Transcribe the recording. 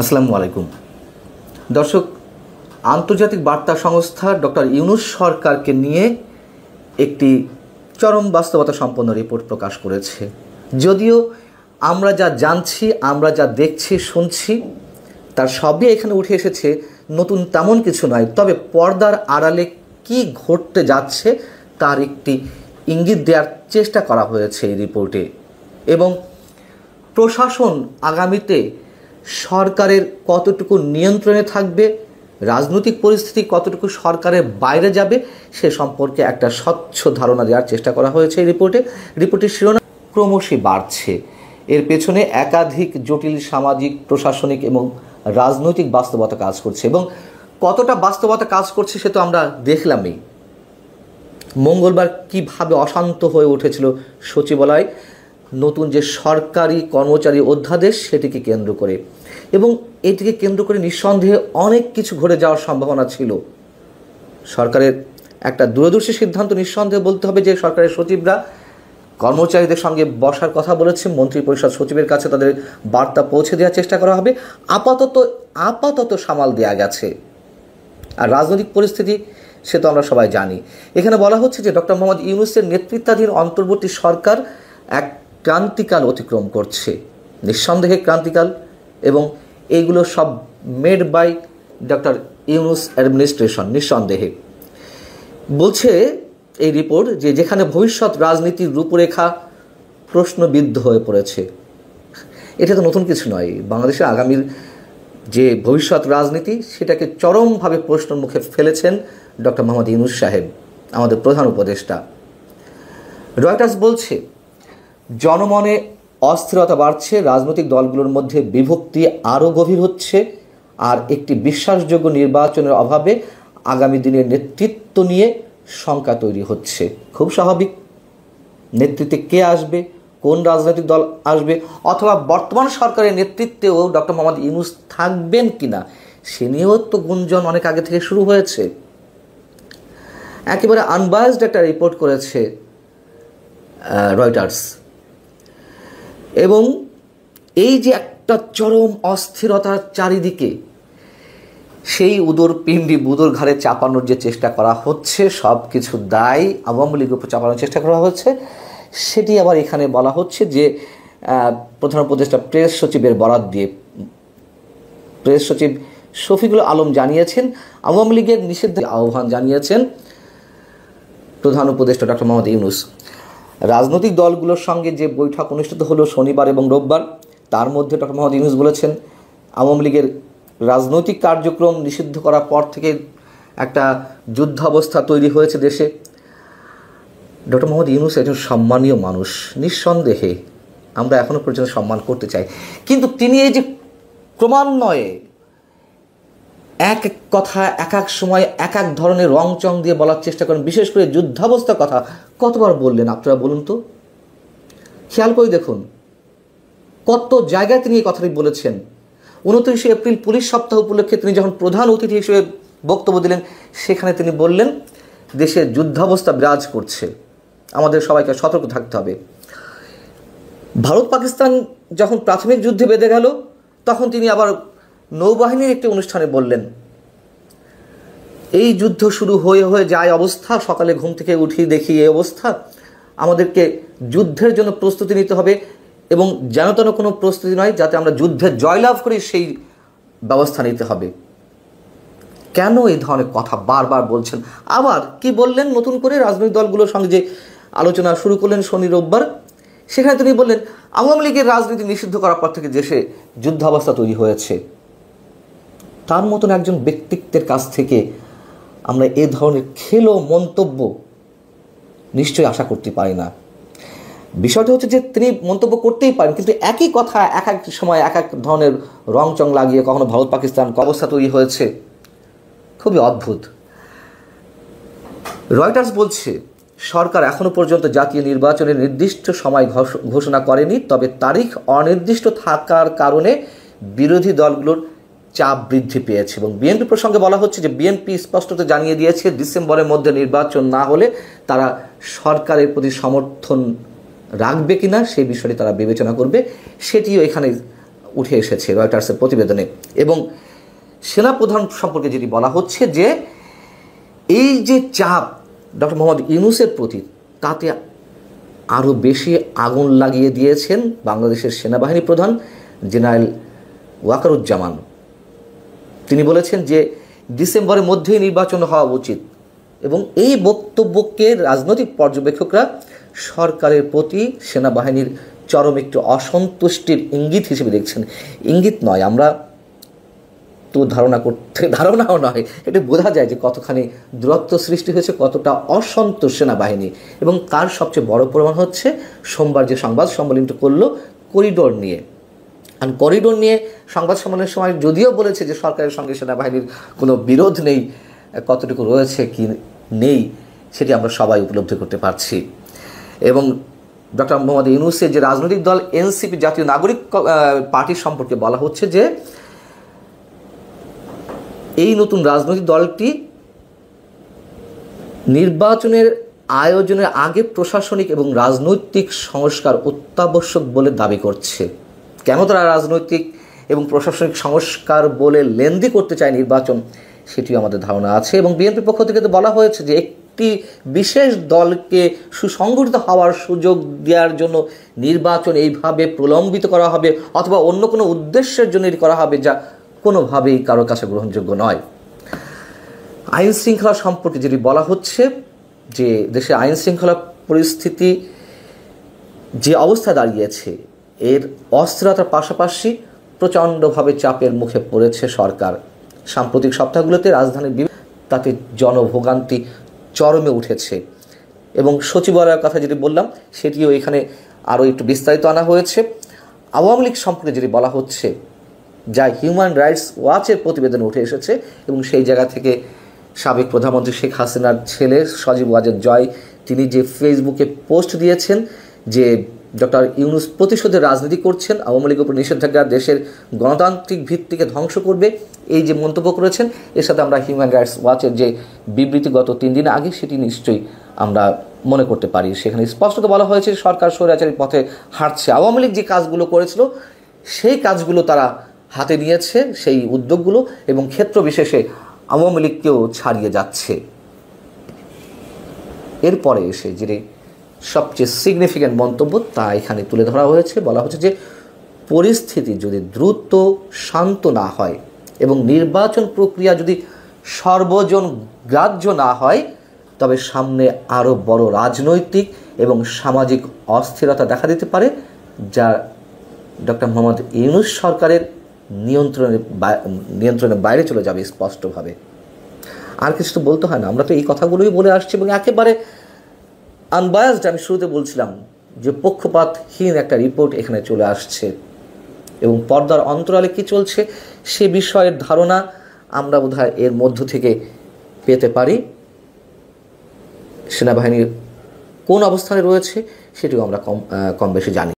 আসসালামু আলাইকুম দর্শক, আন্তর্জাতিক বার্তা সংস্থা ডক্টর ইউনূস সরকারকে নিয়ে একটি চরম বাস্তবতা সম্পন্ন রিপোর্ট প্রকাশ করেছে। যদিও আমরা যা জানছি, আমরা যা দেখছি, শুনছি, তার সবই এখানে উঠে এসেছে, নতুন তেমন কিছু নয়। তবে পর্দার আড়ালে কি ঘটতে যাচ্ছে তার একটি ইঙ্গিত দেওয়ার চেষ্টা করা হয়েছে এই রিপোর্টে। এবং প্রশাসন আগামীতে সরকারের কতটুকু নিয়ন্ত্রণে থাকবে, রাজনৈতিক পরিস্থিতি কতটুকু সরকারের বাইরে যাবে, সে সম্পর্কে একটা স্বচ্ছ ধারণা দেওয়ার চেষ্টা করা হয়েছে এই রিপোর্টে। রিপোর্টের শিরোনাম ক্রমশই বাড়ছে, এর পেছনে একাধিক জটিল সামাজিক, প্রশাসনিক এবং রাজনৈতিক বাস্তবতা কাজ করছে। এবং কতটা বাস্তবতা কাজ করছে সে তো আমরা দেখলামই। মঙ্গলবার কিভাবে অশান্ত হয়ে উঠেছিল সচিবালয়, নতুন যে সরকারি কর্মচারী অধ্যাদেশ সেটিকে কেন্দ্র করে। এবং এটিকে কেন্দ্র করে নিঃসন্দেহে অনেক কিছু ঘটে যাওয়ার সম্ভাবনা ছিল। সরকারের একটা দূরদর্শী সিদ্ধান্ত নিঃসন্দেহে বলতে হবে যে সরকারের সচিবরা কর্মচারীদের সঙ্গে বসার কথা বলেছে, মন্ত্রিপরিষদ সচিবের কাছে তাদের বার্তা পৌঁছে দেওয়ার চেষ্টা করা হবে। আপাতত সামাল দেওয়া গেছে। আর রাজনৈতিক পরিস্থিতি সে তো আমরা সবাই জানি। এখানে বলা হচ্ছে যে ডক্টর মোহাম্মদ ইউনূসের নেতৃত্বাধীন অন্তর্বর্তী সরকার এক ক্রান্তিকাল অতিক্রম করছে, নিঃসন্দেহে ক্রান্তিকাল। এবং এইগুলো সব made by doctor Yunus administration, নিঃসন্দেহে। বলছে এই রিপোর্ট যে যেখানে ভবিষ্যৎ রাজনীতির রূপরেখা প্রশ্নবিদ্ধ হয়ে পড়েছে। এটা তো নতুন কিছু নয়। বাংলাদেশের আগামীর যে ভবিষ্যৎ রাজনীতি সেটাকে চরমভাবে প্রশ্নের মুখে ফেলেছেন ডক্টর মোহাম্মদ ইউনূস সাহেব, আমাদের প্রধান উপদেষ্টা। রয়টার্স বলছে জনমনে অস্থিরতা বাড়ছে, রাজনৈতিক দলগুলোর মধ্যে বিভক্তি আরও গভীর হচ্ছে, আর একটি বিশ্বাসযোগ্য নির্বাচনের অভাবে আগামী দিনের নেতৃত্ব নিয়ে শঙ্কা তৈরি হচ্ছে। খুব স্বাভাবিক। নেতৃত্বে কে আসবে, কোন রাজনৈতিক দল আসবে, অথবা বর্তমান সরকারের নেতৃত্বেও ডক্টর মোহাম্মদ ইউনূস থাকবেন কিনা সে নিয়েও তো গুঞ্জন অনেক আগে থেকে শুরু হয়েছে। একেবারে আনবায়াসড একটা রিপোর্ট করেছে রয়টার্স। এবং এই যে একটা চরম অস্থিরতার চারিদিকে, সেই উদর পিণ্ডি বুদর ঘাড়ে চাপানোর যে চেষ্টা করা হচ্ছে, সব কিছু দায় আওয়ামী লীগের উপর চাপানোর চেষ্টা করা হচ্ছে, সেটি আবার এখানে বলা হচ্ছে যে প্রধান উপদেষ্টা প্রেস সচিবের বরাত দিয়ে প্রেস সচিব শফিকুল আলম জানিয়েছেন আওয়ামী লীগের নিষিদ্ধের আহ্বান জানিয়েছেন প্রধান উপদেষ্টা ডক্টর মোহাম্মদ ইউনূস। রাজনৈতিক দলগুলোর সঙ্গে যে বৈঠক অনুষ্ঠিত হলো শনিবার এবং রোববার, তার মধ্যে ডক্টর মোহাম্মদ ইউনূস বলেছেন আওয়ামী লীগের রাজনৈতিক কার্যক্রম নিষিদ্ধ করার পর থেকে একটা যুদ্ধাবস্থা তৈরি হয়েছে দেশে। ডক্টর মোহাম্মদ ইউনূস একজন সম্মানীয় মানুষ, নিঃসন্দেহে আমরা এখনও পর্যন্ত সম্মান করতে চাই। কিন্তু তিনি এই যে ক্রমান্বয়ে এক এক কথা এক এক সময় এক এক ধরনের রংচং দিয়ে বলার চেষ্টা করেন, বিশেষ করে যুদ্ধাবস্থার কথা কতবার বললেন আপনারা বলুন তো? খেয়াল করে দেখুন কত জায়গায় তিনি এই কথাটি বলেছেন। 29শে এপ্রিল পুলিশ সপ্তাহ উপলক্ষে তিনি যখন প্রধান অতিথি হিসেবে বক্তব্য দিলেন, সেখানে তিনি বললেন দেশে যুদ্ধাবস্থা বিরাজ করছে, আমাদের সবাইকে সতর্ক থাকতে হবে। ভারত পাকিস্তান যখন প্রাথমিক যুদ্ধে বেঁধে গেল, তখন তিনি আবার নৌবাহিনীর একটি অনুষ্ঠানে বললেন এই যুদ্ধ শুরু হয়ে যায় অবস্থা, সকালে ঘুম থেকে উঠি দেখি এই অবস্থা, আমাদেরকে যুদ্ধের জন্য প্রস্তুতি নিতে হবে এবং যেন তেন কোনো প্রস্তুতি নয়, যাতে আমরা যুদ্ধে জয়লাভ করি সেই ব্যবস্থা নিতে হবে। কেন এই ধরনের কথা বারবার বলছেন? আবার কি বললেন নতুন করে রাজনৈতিক দলগুলোর সঙ্গে যে আলোচনা শুরু করলেন শনি রোববার, সেখানে তিনি বললেন আওয়ামী লীগের রাজনীতি নিষিদ্ধ করার পর থেকে দেশে যুদ্ধাবস্থা তৈরি হয়েছে। তার মতন একজন ব্যক্তিত্বের কাছ থেকে আমরা এ ধরনের খেলো মন্তব্য নিশ্চয়ই আশা করতে পারি না। বিষয়টা হচ্ছে যে তিনি মন্তব্য করতেই পারেন, কিন্তু একই কথা এক এক সময় এক এক ধরনের রংচং লাগিয়ে কখনো ভারত পাকিস্তান অবস্থা তৈরি হয়েছে, খুবই অদ্ভুত। রয়টার্স বলছে সরকার এখনও পর্যন্ত জাতীয় নির্বাচনের নির্দিষ্ট সময় ঘোষণা করেনি, তবে তারিখ অনির্দিষ্ট থাকার কারণে বিরোধী দলগুলোর চাপ বৃদ্ধি পেয়েছে। এবং বিএনপি প্রসঙ্গে বলা হচ্ছে যে বিএনপি স্পষ্টত জানিয়ে দিয়েছে ডিসেম্বরের মধ্যে নির্বাচন না হলে তারা সরকারের প্রতি সমর্থন রাখবে কিনা সেই বিষয়টি তারা বিবেচনা করবে, সেটিও এখানে উঠে এসেছে রয়টার্সের প্রতিবেদনে। এবং সেনাপ্রধান সম্পর্কে যেটি বলা হচ্ছে যে এই যে চাপ ডক্টর মোহাম্মদ ইউনূসের প্রতি, তাতে আরও বেশি আগুন লাগিয়ে দিয়েছেন বাংলাদেশের সেনাবাহিনী প্রধান জেনারেল ওয়াকারুজ্জামান। তিনি বলেছেন যে ডিসেম্বরের মধ্যেই নির্বাচন হওয়া উচিত, এবং এই বক্তব্যকে রাজনৈতিক পর্যবেক্ষকরা সরকারের প্রতি সেনাবাহিনীর চরম একটি অসন্তুষ্টির ইঙ্গিত হিসেবে দেখছেন। ইঙ্গিত নয়, আমরা তো ধারণাও নয়, এটা বোঝা যায় যে কতখানি দূরত্ব সৃষ্টি হয়েছে, কতটা অসন্তোষ সেনাবাহিনী। এবং তার সবচেয়ে বড় প্রমাণ হচ্ছে সোমবার যে সংবাদ সম্মেলনটি করলো করিডোর নিয়ে। আর করিডোর নিয়ে সংবাদ সম্মেলনের সময় যদিও বলেছে যে সরকারের সঙ্গে সেনাবাহিনীর কোনো বিরোধ নেই, কতটুকু রয়েছে কি নেই সেটি আমরা সবাই উপলব্ধি করতে পারছি। এবং ডক্টর মোহাম্মদ ইউনূসের যে রাজনৈতিক দল এনসিপি, জাতীয় নাগরিক পার্টি সম্পর্কে বলা হচ্ছে যে এই নতুন রাজনৈতিক দলটি নির্বাচনের আয়োজনের আগে প্রশাসনিক এবং রাজনৈতিক সংস্কার অত্যাবশ্যক বলে দাবি করছে। কেন তারা রাজনৈতিক এবং প্রশাসনিক সংস্কার বলে লেনদি করতে চায় নির্বাচন, সেটিও আমাদের ধারণা আছে। এবং বিএনপির পক্ষ থেকে তো বলা হয়েছে যে একটি বিশেষ দলকে সুসংগঠিত হওয়ার সুযোগ দেওয়ার জন্য নির্বাচন এইভাবে প্রলম্বিত করা হবে, অথবা অন্য কোনো উদ্দেশ্যের জন্য করা হবে, যা কোনোভাবেই কারোর কাছে গ্রহণযোগ্য নয়। আইন শৃঙ্খলা সম্পর্কে যেটি বলা হচ্ছে যে দেশে আইন শৃঙ্খলা পরিস্থিতি যে অবস্থা দাঁড়িয়েছে, এর অস্থিরতার পাশাপাশি প্রচণ্ডভাবে চাপের মুখে পড়েছে সরকার। সাম্প্রতিক সপ্তাহগুলোতে রাজধানীর তাতে জনভোগান্তি চরমে উঠেছে। এবং সচিবালয়ের কথা যেটি বললাম সেটিও এখানে আরও একটু বিস্তারিত আনা হয়েছে। আওয়ামী লীগ সম্পর্কে যেটি বলা হচ্ছে, যা হিউম্যান রাইটস ওয়াচের প্রতিবেদনে উঠে এসেছে, এবং সেই জায়গা থেকে সাবেক প্রধানমন্ত্রী শেখ হাসিনার ছেলে সজীব ওয়াজেদ জয় তিনি যে ফেসবুকে পোস্ট দিয়েছেন যে ডক্টর ইউনূস প্রতিশোধের রাজনীতি করছেন, আওয়ামী লীগের উপর নিষেধাজ্ঞা দেশের গণতান্ত্রিক ভিত্তিকে ধ্বংস করবে, এই যে মন্তব্য করেছেন, এর সাথে আমরা হিউম্যান রাইটস ওয়াচের যে বিবৃতি গত 3 দিন আগে সেটি নিশ্চয়ই আমরা মনে করতে পারি। সেখানে স্পষ্টত বলা হয়েছে সরকার স্বৈরাচারী পথে হাঁটছে। আওয়ামী লীগ যে কাজগুলো করেছিল সেই কাজগুলো তারা হাতে নিয়েছে, সেই উদ্যোগগুলো, এবং ক্ষেত্র বিশেষে আওয়ামী লীগকেও ছাড়িয়ে যাচ্ছে। এরপরে এসে যে সবচেয়ে সিগনিফিক্যান্ট মন্তব্য তা এখানে তুলে ধরা হয়েছে। বলা হচ্ছে যে পরিস্থিতি যদি দ্রুত শান্ত না হয় এবং নির্বাচন প্রক্রিয়া যদি সর্বজন গ্রাহ্য না হয়, তবে সামনে আরও বড় রাজনৈতিক এবং সামাজিক অস্থিরতা দেখা দিতে পারে, যা ডক্টর মোহাম্মদ ইউনূস সরকারের নিয়ন্ত্রণের বাইরে চলে যাবে স্পষ্টভাবে। আর কিছু তো বলতে হয় না, আমরা তো এই কথাগুলোই বলে আসছি, এবং একেবারে আনবায়াসড। আমি শুরুতে বলছিলাম যে পক্ষপাতহীন একটা রিপোর্ট এখানে চলে আসছে, এবং পর্দার অন্তরালে কী চলছে সে বিষয়ের ধারণা আমরা বোধহয় এর মধ্য থেকে পেতে পারি। সেনাবাহিনীর কোন অবস্থানে রয়েছে সেটিও আমরা কম বেশি জানি।